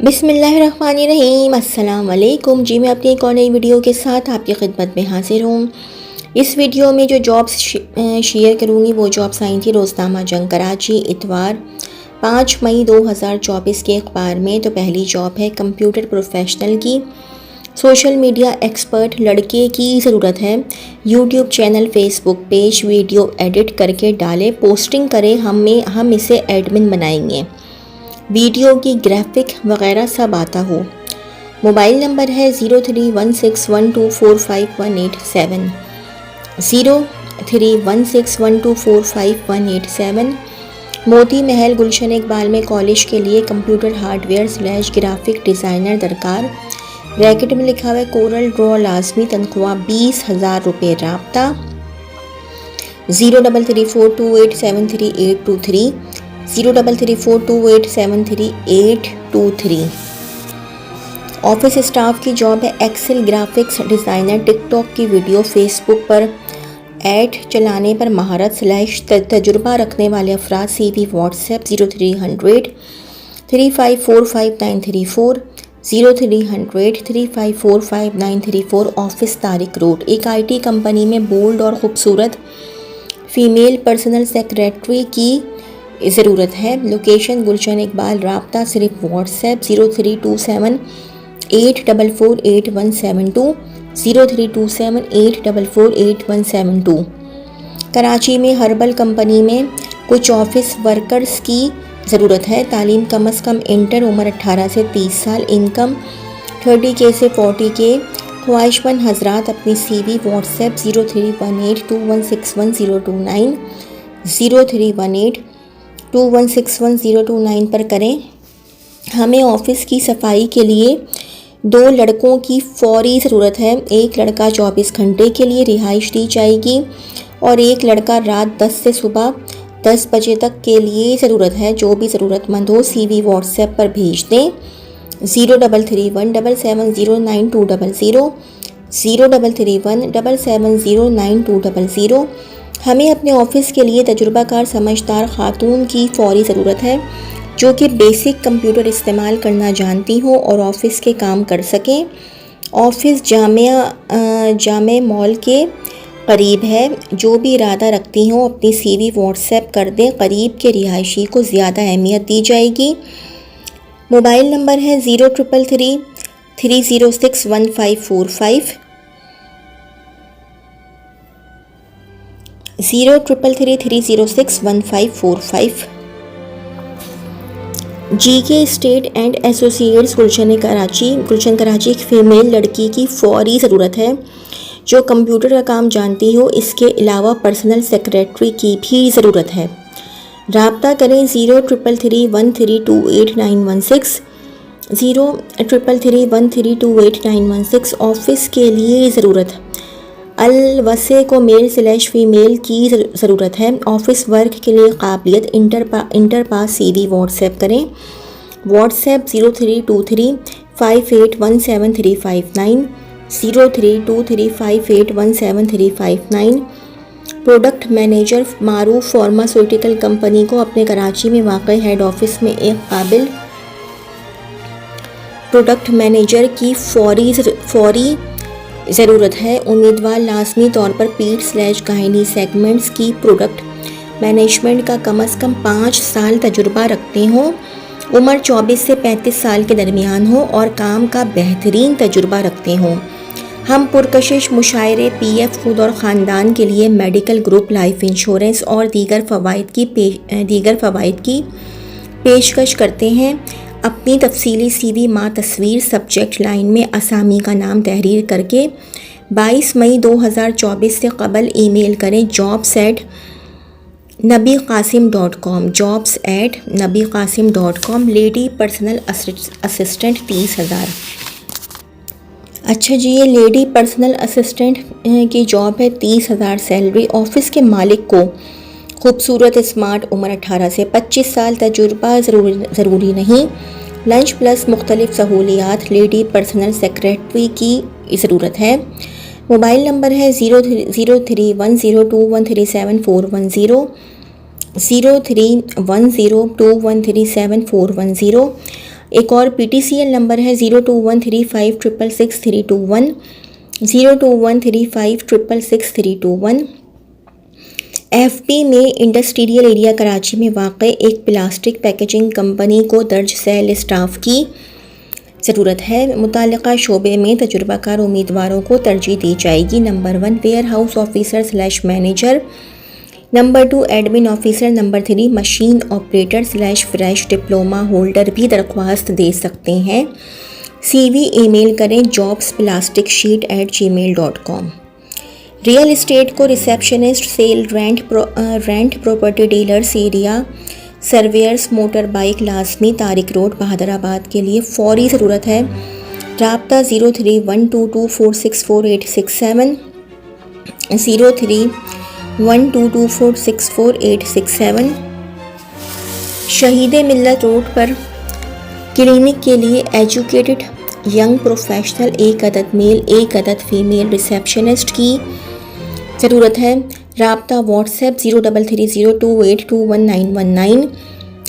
बिस्मिल्लाहिर्रहमानिर्रहीम। अस्सलाम वालेकुम जी। मैं अपनी एक और नई वीडियो के साथ आपकी खिदमत में हाजिर हूँ। इस वीडियो में जो जॉब्स शेयर करूँगी वो जॉब्स आई थी रोज़नामा जंग कराची इतवार 5 मई 2024 के अखबार में। तो पहली जॉब है कंप्यूटर प्रोफेशनल की। सोशल मीडिया एक्सपर्ट लड़के की ज़रूरत है। YouTube channel, Facebook page, video edit करके डालें, पोस्टिंग करें, हम इसे एडमिन बनाएंगे। वीडियो की ग्राफिक वगैरह सब आता हो। मोबाइल नंबर है 0316124518 0316124518। मोती महल गुलशन इकबाल में कॉलेज के लिए कंप्यूटर हार्डवेयर / ग्राफिक डिज़ाइनर दरकार। ब्रैकेट में लिखा हुआ है कोरल ड्रॉ लाजमी, तनख्वाह 20,000 रुपये। राब्ता 0334287383 0334287383। ऑफिस स्टाफ की जॉब है। Excel graphics designer. टिकटॉक की वीडियो, फेसबुक पर ऐड चलाने पर महारत / तजुर्बा रखने वाले अफराद। CV WhatsApp 0300 3545934 0300 3545934। Office Tariq road. एक IT कंपनी में बोल्ड और ख़ूबसूरत फ़ीमेल पर्सनल सेक्रेटरी की ज़रूरत है। लोकेशन गुलशन इकबाल। राब्ता सिर्फ व्हाट्सएप 032784487172 032784487172। कराची में हर्बल कंपनी में कुछ ऑफिस वर्कर्स की ज़रूरत है। तालीम कम अज़ कम इंटर, उम्र 18 से 30 साल, इनकम 30K से 40K। ख्वाहिशमंद हजरात अपनी CV व्हाट्सएप 031821611029 031821611029 पर करें। हमें ऑफिस की सफाई के लिए 2 लड़कों की फ़ौरी ज़रूरत है। एक लड़का 24 घंटे के लिए रिहाइश दी जाएगी और एक लड़का रात 10 से सुबह 10 बजे तक के लिए ज़रूरत है। जो भी ज़रूरतमंद हो CV व्हाट्सएप पर भेज दें 0331770920 0331770920। हमें अपने ऑफिस के लिए तजुर्बाकार समझदार खातून की फ़ौरी ज़रूरत है जो कि बेसिक कंप्यूटर इस्तेमाल करना जानती हो और ऑफिस के काम कर सकें। ऑफिस जामे मॉल के करीब है। जो भी इरादा रखती हों अपनी CV व्हाट्सएप कर दें। करीब के रिहायशी को ज़्यादा अहमियत दी जाएगी। मोबाइल नंबर है 0333 306 1545 0333 306 1545। GK स्टेट एंड एसोसिएट्स गुलशन कराची एक फ़ीमेल लड़की की फ़ौरी ज़रूरत है जो कंप्यूटर का काम जानती हो। इसके अलावा पर्सनल सेक्रेटरी की भी ज़रूरत है। राब्ता करें 0333132891 0333132891। ऑफिस के लिए ज़रूरत अलवसे को मेल / फीमेल की ज़रूरत है। ऑफिस वर्क के लिए काबिलियत इंटर पास CV व्हाट्सएप करें। व्हाट्सएप 0323581739 0323581739। प्रोडक्ट मैनेजर मारूफ फार्मास्यूटिकल कंपनी को अपने कराची में वाक़ हेड ऑफिस में एक काबिल प्रोडक्ट मैनेजर की फ़ौरी ज़रूरत है। उम्मीदवार लाजमी तौर पर पीठ / गायनी सेगमेंट्स की प्रोडक्ट मैनेजमेंट का कम अज़ कम 5 साल तजुर्बा रखते हों, उम्र 24 से 35 साल के दरमियान हो और काम का बेहतरीन तजुर्बा रखते हों। हम पुरकशिश मुशायरे, PF खुद और ख़ानदान के लिए मेडिकल ग्रुप, लाइफ इंश्योरेंस और दीगर फ़वाइद की पेशकश करते हैं। अपनी तफसीली CV माँ तस्वीर सब्जेक्ट लाइन में असामी का नाम तहरीर करके 22 मई 2024 से कबल ईमेल करें jobs@nabiqasim.com लेडी पर्सनल असिस्टेंट 30,000। अच्छा जी, ये लेडी पर्सनल असिस्टेंट की जॉब है। 30,000 सैलरी। ऑफिस के मालिक को खूबसूरत, स्मार्ट, उम्र 18 से 25 साल, तजुर्बा ज़रूरी नहीं। लंच प्लस मुख्तलिफ सहूलियात। लेडी पर्सनल सेक्रेटरी की ज़रूरत है। मोबाइल नंबर है 0310213741 0310213741 एक और PTCL नंबर है 0213566321, 0213566321। FB में इंडस्ट्रियल एरिया कराची में वाक़ एक प्लास्टिक पैकेजिंग कंपनी को दर्ज सेल स्टाफ की ज़रूरत है। मुतालिका शोबे में तजुर्बाकार उम्मीदवारों को तरजीह दी जाएगी। Number 1 warehouse officer manager, number 2 admin officer, number 3 machine operator /fresh diploma holder भी दरख्वास्त दे सकते हैं। CV ईमेल करें jobsplasticSheet@gmail.com। रियल इस्टेट को receptionist, sale, rent property dealers, area surveyors, motor bike लाजमी तारिक रोड बहादुराबाद के लिए फ़ौरी ज़रूरत है। राब्ता 031224648667, 031224648667। शहीद मिल्लत रोड पर क्लिनिक के लिए एजुकेटेड यंग प्रोफेशनल 1 अदद मेल 1 अदद फीमेल रिसेप्शनिस्ट की ज़रूरत है। राब्ता व्हाट्सएप 033028211919,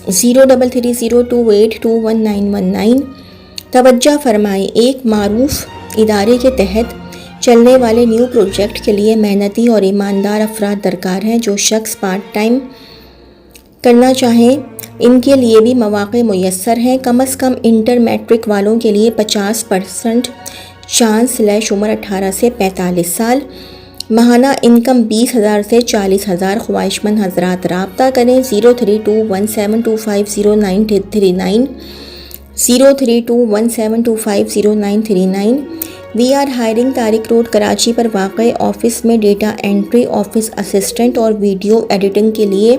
033028211919। तवज्जो फरमाएं, एक मारूफ इदारे के तहत चलने वाले न्यू प्रोजेक्ट के लिए मेहनती और ईमानदार अफराद दरकार हैं। जो शख्स पार्ट टाइम करना चाहें इनके लिए भी मौक़े मुयस्सर हैं। कम अज़ कम इंटर मैट्रिक वालों के लिए 50% चांस /उम्र 18 से 45 साल, माहाना इनकम 20,000 से 40,000। ख्वाहिशमंद हजरात राब्ता करें 032172503939, 032172503939। We are hiring Tariq Road Karachi पर वाक़ ऑफिस में डेटा एंट्री ऑफिस असिस्टेंट और वीडियो एडिटिंग के लिए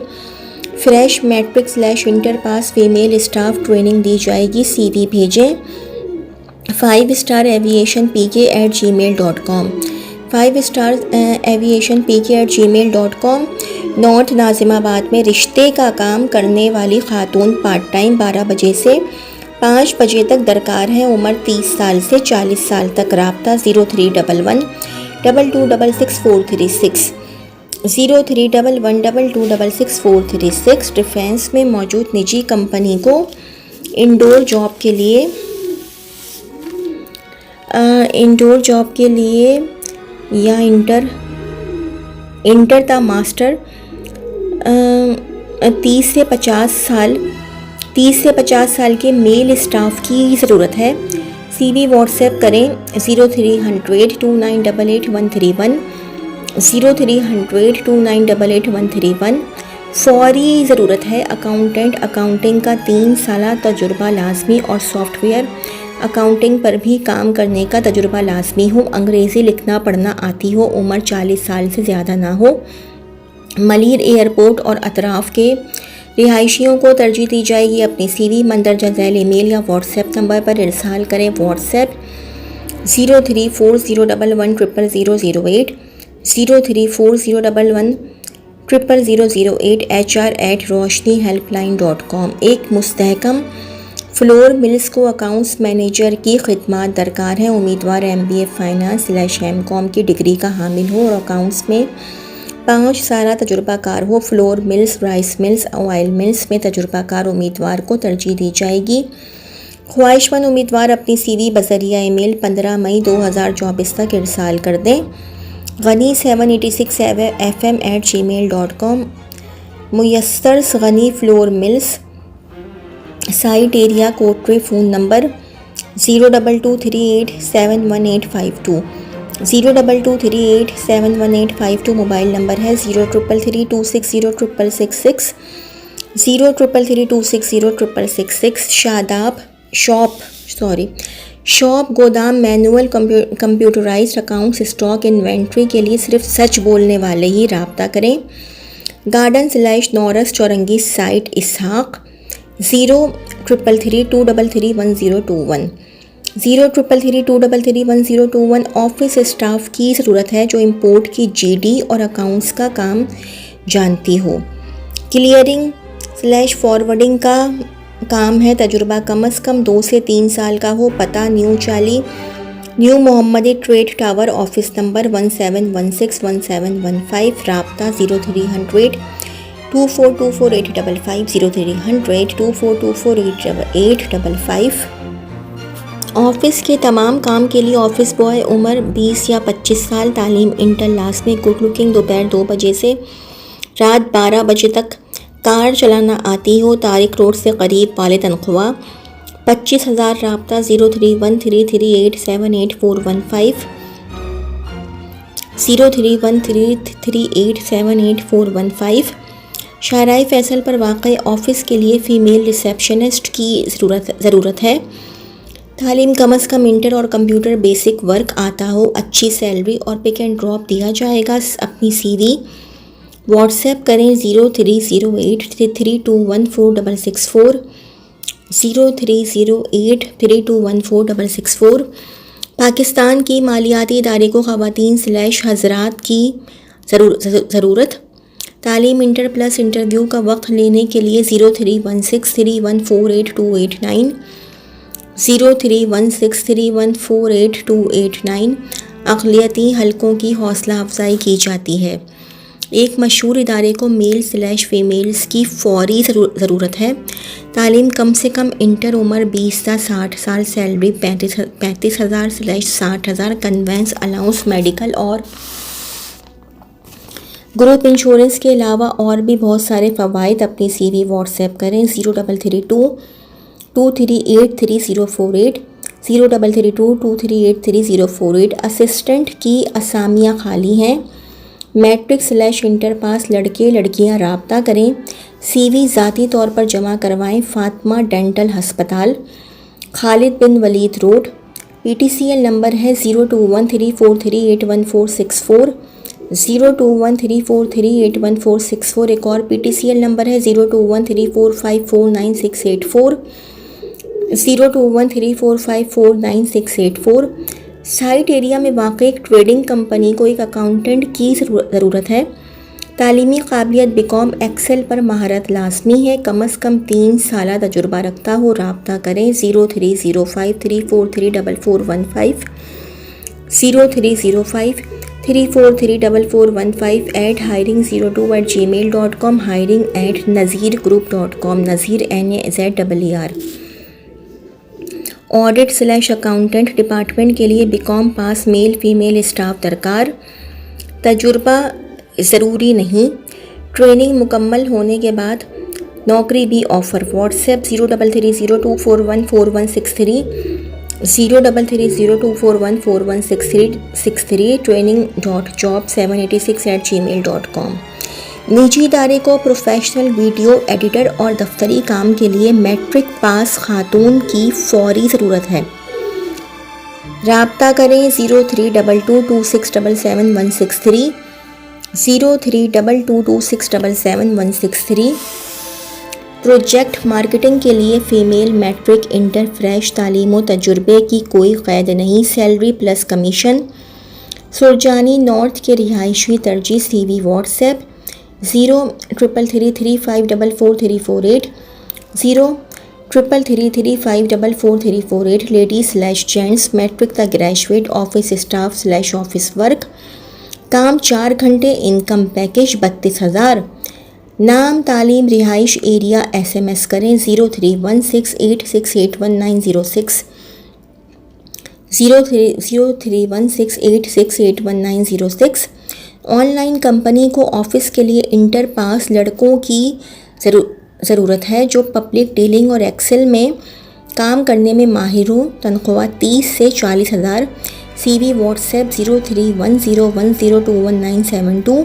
fresh matric /inter pass female staff training दी जाएगी। CV भेजें 5starAviationPK@gmail.com, 5starAviationPK@gmail.com। नॉर्थ नाजिमाबाद में रिश्ते का काम करने वाली खातून पार्ट टाइम 12 बजे से 5 बजे तक दरकार है। उम्र 30 साल से 40 साल तक। राब्ता 0311226436, 0311226436। डिफेंस में मौजूद निजी कंपनी को इंडोर जॉब के लिए या इंटर ता मास्टर 30 से 50 साल के मेल स्टाफ की ज़रूरत है। CV व्हाट्सएप करें 0300298831, 0300298831। फ़ौरी ज़रूरत है अकाउंटेंट, अकाउंटिंग का 3 साल तजुर्बा लाजमी और सॉफ्टवेयर अकाउंटिंग पर भी काम करने का तजुर्बा लाजमी हो। अंग्रेज़ी लिखना पढ़ना आती हो। उम्र 40 साल से ज़्यादा ना हो। मलीर एयरपोर्ट और अतराफ़ के रिहायशियों को तरजीह दी जाएगी। अपनी CV मंदरजा झैल ईमेल या व्हाट्सएप नंबर पर इरसाल करें। WhatsApp 0340110008, 0340110008, HR@roshnihelpline.com। एक मुस्तहकम फ्लोर मिल्स को अकाउंट्स मैनेजर की खिदमात दरकार है। उम्मीदवार MBA फाइनेंस /MCOM की डिग्री का हामिल हो और अकाउंट्स में 5 साल तजुर्बाकार हो। Flour mills, rice mills, oil mills में तजुर्बाकार उम्मीदवार को तरजीह दी जाएगी। ख्वाहिशमंद उम्मीदवार अपनी CV बज़रिया ईमेल 15 मई 2024 तक इरसाल कर दें। gani786fm@gmail.com। मुयस्सर Gani Flour Mills, Site Area Kotri. Phone number 0223871852, 0223871852। Mobile number है 0333260666, 0333260666। शॉप गोदाम manual computerised accounts stock inventory के लिए सिर्फ सच बोलने वाले ही राब्ता करें। Garden /Nauras Chowrangi Site Ishaq 0333231021, 0333231021। Office staff की ज़रूरत है जो इंपोर्ट की GD और अकाउंट्स का काम जानती हो। क्लियरिंग /फॉरवर्डिंग का काम है। तजुर्बा कम अज़ कम 2 से 3 साल का हो। पता न्यू चाली, न्यू मोहम्मदी ट्रेड टावर, ऑफिस नंबर 17161715। राब्ता 24248555 24248855। ऑफिस के तमाम काम के लिए ऑफिस बॉय, उम्र 20 या 25 साल, तालीम इंटर लास्ट में, गुड लुकिंग, दोपहर 2 बजे से रात 12 बजे तक, कार चलाना आती हो, तारिक रोड से करीब, वाले तनख्वाह 25,000, राब्ता 0313387845 0313387845। शाहराह फैसल पर वाक़ई ऑफिस के लिए फ़ीमेल रिसेप्शनिस्ट की ज़रूरत है। तालीम कम अज़ कम इंटर और कंप्यूटर बेसिक वर्क आता हो, अच्छी सैलरी और पिक एंड ड्रॉप दिया जाएगा। अपनी CV व्हाट्सएप करें 0308321466 0308321466। पाकिस्तान की मालियाती इदारे को ख़वातीन/हज़रात की ज़रूरत। तालीम इंटर प्लस इंटरव्यू का वक्त लेने के लिए 0316314828 0316314828। अक़लियती हलकों की हौसला अफजाई की जाती है। एक मशहूर इदारे को मेल/फीमेल्स की फ़ौरी ज़रूरत है। तालीम कम से कम इंटर, उम्र 20 से 60 साल, सैलरी 35,000/60,000, कन्वेंस अलाउंस, मेडिकल और ग्रुप इंश्योरेंस के अलावा और भी बहुत सारे फ़वाइद। अपनी CV व्हाट्सएप करें 0332238348 0332238048। असिस्टेंट की असामियाँ खाली हैं। मैट्रिक/इंटर पास लड़के लड़कियां राब्ता करें। CV ज़ाती तौर पर जमा करवाएं। फातिमा डेंटल हस्पताल, खालिद बिन वलीद रोड। PTCL नंबर है 0213438146 0213438146। एक और PTCL नंबर है 0213454968 0213454968। साइट एरिया में वाक़ एक ट्रेडिंग कंपनी को एक अकाउंटेंट की ज़रूरत है। तालीमी काबिलियत BCom एक्सेल पर महारत लाजमी है। कम अज़ कम 3 साल तजुर्बा रखता हो। राब्ता करें 0305343415 0305343415 @hiring02@gmail.com hiring@nazirgroup.com nazir NAZER। ऑडिट/अकाउंटेंट department के लिए BCom पास मेल फीमेल स्टाफ दरकार। तजुर्बा ज़रूरी नहीं। ट्रेनिंग मुकम्मल होने के बाद नौकरी भी ऑफ़र। WhatsApp 033024144163 033024144163 training.job786@gmail.com। निजी इदारे को प्रोफेशनल वीडियो एडिटर और दफ्तरी काम के लिए मैट्रिक पास खातून की फ़ौरी ज़रूरत है। राब्ता करें 032226776163 032226776163। प्रोजेक्ट मार्केटिंग के लिए फ़ीमेल, मैट्रिक, इंटर, फ्रेश, तालीम व तजुर्बे की कोई क़ैद नहीं, salary plus commission. Surjani north के रिहायशी तरजीह। CV WhatsApp 033335444348 033335444348। लेडीज़/जेंट्स, मैट्रिक तक ग्रेजुएट, ऑफिस स्टाफ/ऑफिस वर्क। काम 4 घंटे, इनकम पैकेज 32,000। नाम, तालीम, रिहाइश, एरिया। SMS करें 0316868190 0316868190। ऑनलाइन कंपनी को ऑफिस के लिए इंटर पास लड़कों की ज़रूरत है जो पब्लिक डीलिंग और एक्सेल में काम करने में माहिर हो। तनख्वाह 30 से 40,000। CV WhatsApp 031010211972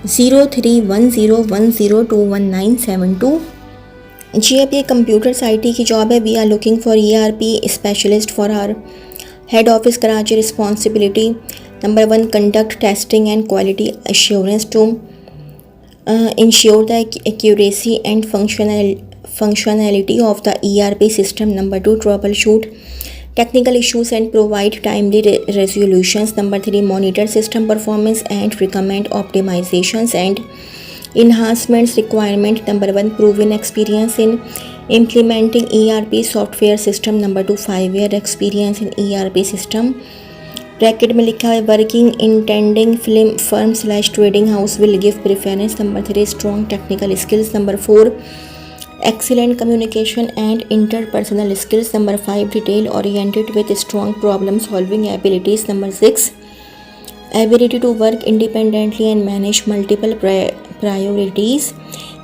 031010211972। जी, अब ये कंप्यूटर्स IT की जॉब है। We are looking for ERP specialist for our head office Karachi. Responsibility number 1, conduct testing and quality assurance to ensure the accuracy and functionality of the ERP system. Number 2, troubleshoot technical issues and provide timely resolutions. Number 3, monitor system performance and recommend optimizations and enhancements. Requirement number 1, proven experience in implementing ERP software system. Number 2, 5-year experience in ERP system. Bracket में लिखा है working intending film firm / trading house will give preference. Number 3 strong technical skills. Number 4 excellent communication and interpersonal skills. Number 5 detail oriented with strong problem solving abilities. Number 6 ability to work independently and manage multiple priorities.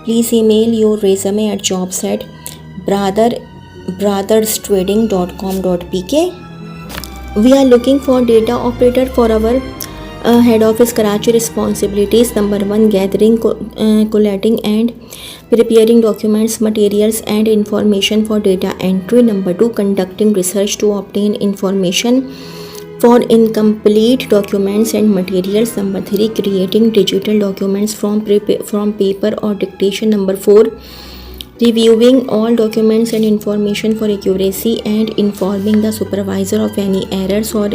Please email your resume at jobs@brotherstrading.com.pk. We are looking for data operator for our head office Karachi. Responsibilities: number 1 gathering, collating and preparing documents, materials and information for data entry. Number 2 conducting research to obtain information for incomplete documents and materials. Number 3 creating digital documents from paper or dictation. Number 4 reviewing all documents and information for accuracy and informing the supervisor of any errors or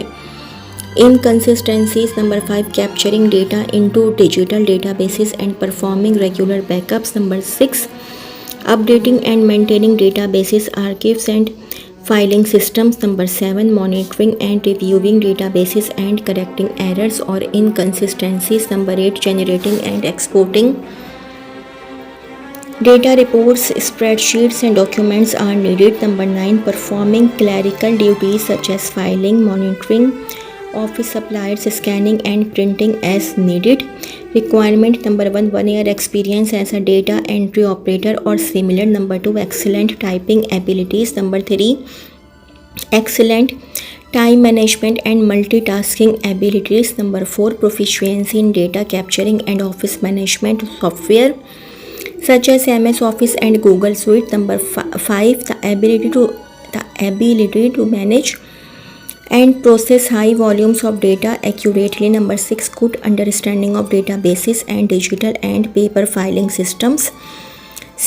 inconsistencies. Number 5 capturing data into digital databases and performing regular backups. Number 6 updating and maintaining databases, archives and filing systems. Number 7 monitoring and reviewing databases and correcting errors or inconsistencies. Number 8 generating and exporting data reports, spreadsheets and documents are needed. Number 9 performing clerical duties such as filing, monitoring office supplies, scanning and printing as needed. Requirement: number 1 year experience as a data entry operator or similar. Number 2 excellent typing abilities. Number 3 excellent time management and multitasking abilities. Number 4 proficiency in data capturing and office management software such as MS Office and Google Suite. Number 5 the ability to manage and process high volumes of data accurately. Number 6 good understanding of databases and digital and paper filing systems.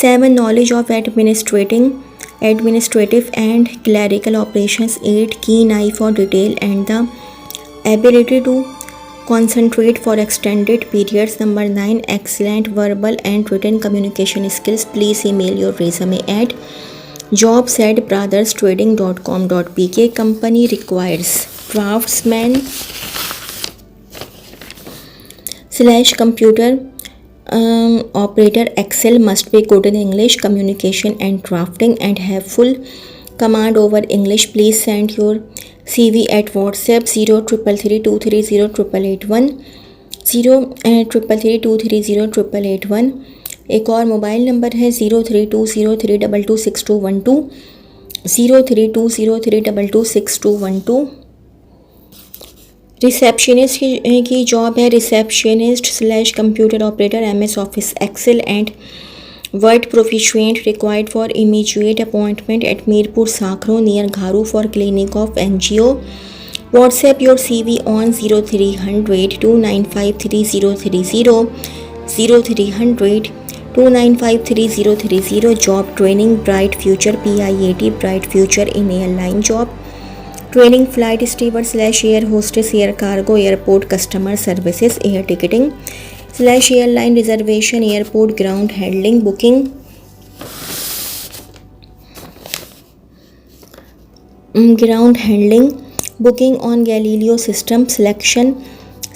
7 knowledge of administrative and clerical operations. 8 keen eye for detail and the ability to concentrate for extended periods. Number 9 excellent verbal and written communication skills. Please email your resume at jobs@brotherstrading.com.pk. Company requires draftsman / computer operator. Excel must be good in English communication and drafting and have full command over English. Please send your CV at WhatsApp 0333230881 0333230881. एक और mobile number है 0320322622 0320322622। Receptionist की job है receptionist / computer operator MS Office Excel and Word proficient required for immediate appointment at Mirpur Sakro near Gharu for clinic of NGO. WhatsApp your CV on 0300 29533030 0300 29533030. Job training bright future PIAT bright future in airline job training flight steward / air hostess air cargo airport customer services air ticketing / airline reservation airport ground handling booking on Galileo system. Selection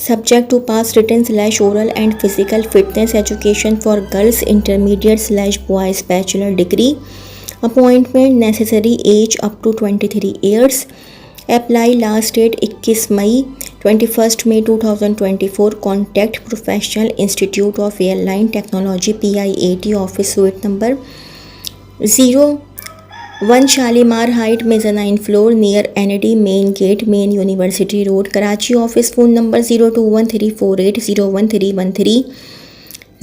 subject to pass written / oral and physical fitness education for girls intermediate / boys bachelor degree. Appointment necessary age up to 23 years. Apply last date 21 May 21st May 2024. Contact Professional Institute of Airline Technology PIAT office suite number 01 Shalimar Height mezzanine floor near NAD main gate main University Road Karachi. Office phone number 021348011313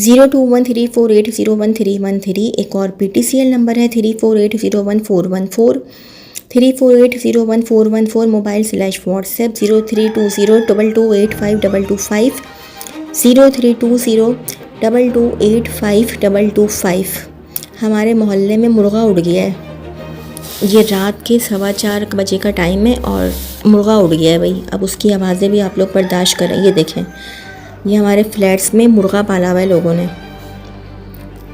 021348011313. एक और PTCL number है 34801414 34801414. Mobile / WhatsApp 032022852225 032022852225. हमारे मोहल्ले में मुर्गा उड़ गया है। ये रात के 4:15 बजे का टाइम है और मुर्गा उड़ गया है भाई। अब उसकी आवाज़ें भी आप लोग बर्दाश्त करें। ये देखें, ये हमारे फ्लैट्स में मुर्गा पाला हुआ है लोगों ने।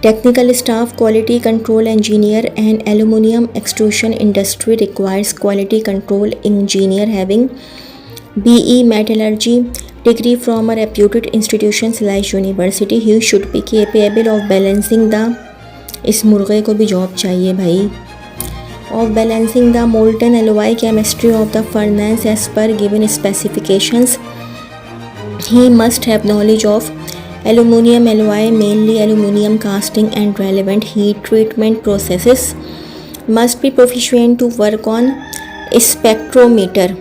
Technical staff quality control engineer and aluminium extrusion industry requires quality control engineer having BE Metallurgy degree from a reputed institution / university. He should be capable of balancing the, इस मुर्गे को भी जॉब चाहिए भाई, of balancing the molten alloy chemistry of the furnace as per given specifications. He must have knowledge of aluminium alloy, mainly aluminium casting and relevant heat treatment processes. Must be proficient to work on spectrometer.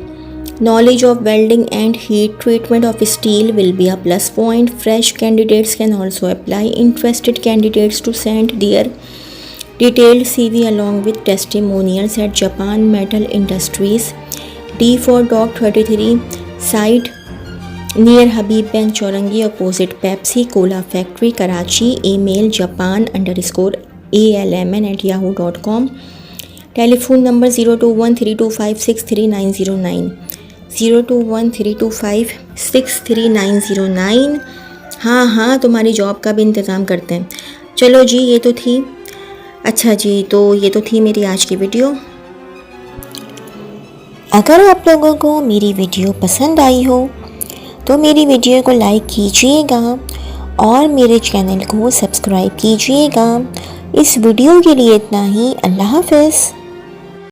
Knowledge of welding and heat treatment of steel will be a plus point. Fresh candidates can also apply. Interested candidates to send their detailed CV along with testimonials at Japan Metal Industries, D4 Dock 33, site near Habib Ben Chaurangi opposite Pepsi Cola Factory, Karachi. Email japan_almn@yahoo.com. Telephone number 02132563909, 02132563909. हाँ तुम्हारी job का भी इंतज़ाम करते हैं। चलो जी, ये तो थी, अच्छा जी, तो ये तो थी मेरी आज की वीडियो। अगर आप लोगों को मेरी वीडियो पसंद आई हो तो मेरी वीडियो को लाइक कीजिएगा और मेरे चैनल को सब्सक्राइब कीजिएगा। इस वीडियो के लिए इतना ही। अल्लाह हाफ़िज़।